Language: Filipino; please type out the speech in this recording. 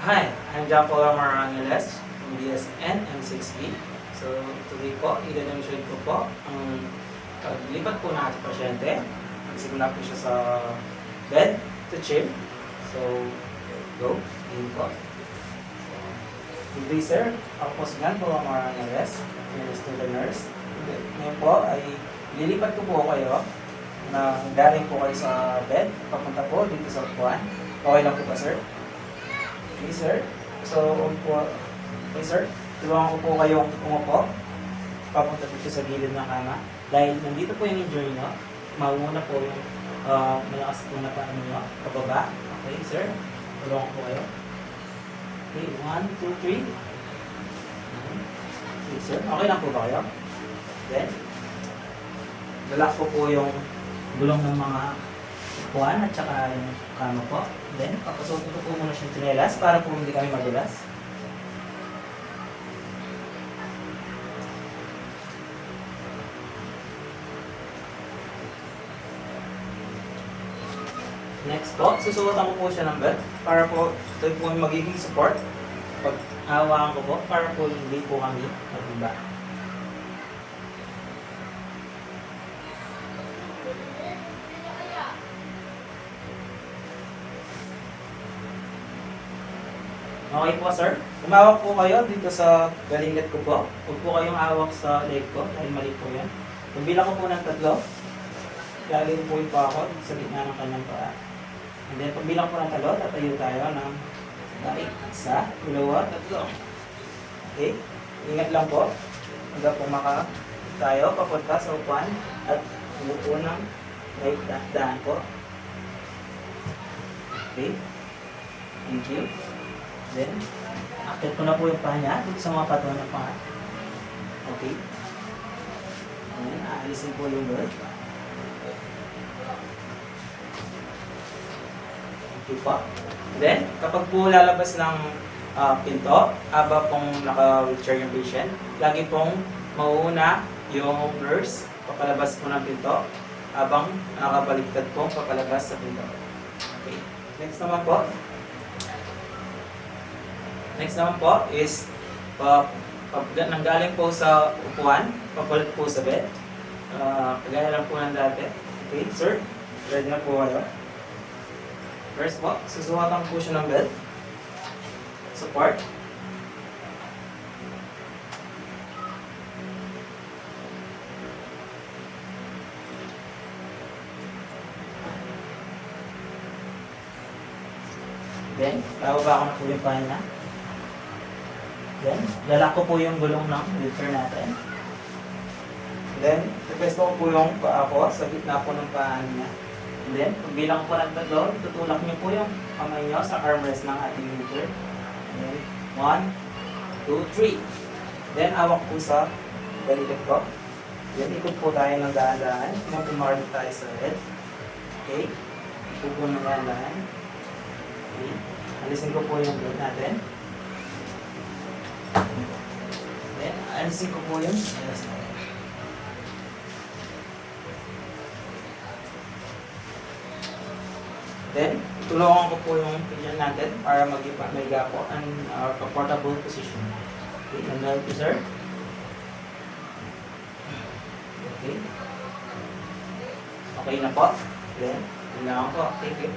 Hi, I'm John Paul Marangeles from DSN M6B. So, today po, i-demonstrate ko po ang paglipat po ng ating pasyente. Nagsimula po siya sa bed to chair. So, go. Game po. Good day, sir. Ako po si John Paul Marangeles, nurse to the nurse. Ngayon po ay lilipat ko po kayo na galing po kayo sa bed, papunta po dito sa upuan. Okay lang po ba, sir? Okay, sir. So, okay, sir. Tulungan ko po kayong umupo. Papunta dito sa gilid ng kama. Dahil nandito po yung injury nyo, mauna po yung malakas po na paano nyo, pababa. Okay, sir. Tulungan ko kayo. Okay, 1, 2, 3. Okay, sir. Okay lang po ba kayo? Then, lalak ko po yung gulong ng mga upuan at saka yung kama po. Then, papasukin ko po muna siyang tsinelas para po hindi kami madulas. Next po, susuotan ko po siya ng belt para po ito po yung magiging support. Pag hawakan ko po para po hindi po kami mag-iba. Okay po, sir. Umawak po kayo dito sa galingat ko po. Huwag po kayong awak sa leg ko dahil mali po yan. Pagbilang ko po ng 3, lalagay po yung pa ako sa gitna ng kanyang paa. And then, pagbilang po ng 3, tatayo tayo ng 1, 2, 3. Okay? Ingat lang po. Hanggang po tayo papunta sa upuan at umupo ng right daan po. Okay? Thank you. Then, akit ko na po yung paa niya dito sa mga patuan ng paa. Okay. Ayan, aalisin po yung bird. Okay po. Then, kapag po lalabas ng pinto, haba pong naka-wheelchair yung patient, lagi pong mauuna yung nurse, papalabas po ng pinto, habang nakabaliktad po papalabas sa pinto. Okay. Next naman po. Next naman po is nanggaling po sa upuan, pabalik po sa bed. Kagaya lang po ng dati. Okay, sir, ready na po kayo. First po, susuwatan po siya ng belt. Support. Then, bababa ko na po yung paa niya. Then, lalak ko po yung gulong ng wheelchair natin. Then, request ko po yung paa ko sa gitna po ng paa niya. And then, pagbilang ko ng 3, tutulak niyo po yung kamay niyo sa armrest ng ating wheelchair. And then, 1, 2, 3. Then, awak po sa balikat ko. Then, ikot po tayo ng dahan-dahan. Pumark tayo sa head. Okay. Ikot po ng dahan-dahan. Okay. Alisin ko po yung blood natin. Then, alisin ko po yung tsinelas natin. Then, tulungan ko po yung pigeon natin para mag-iga po ang comfortable position. Okay, nandun po, sir. Okay. Okay na po. Then, tulungan ko. Thank you.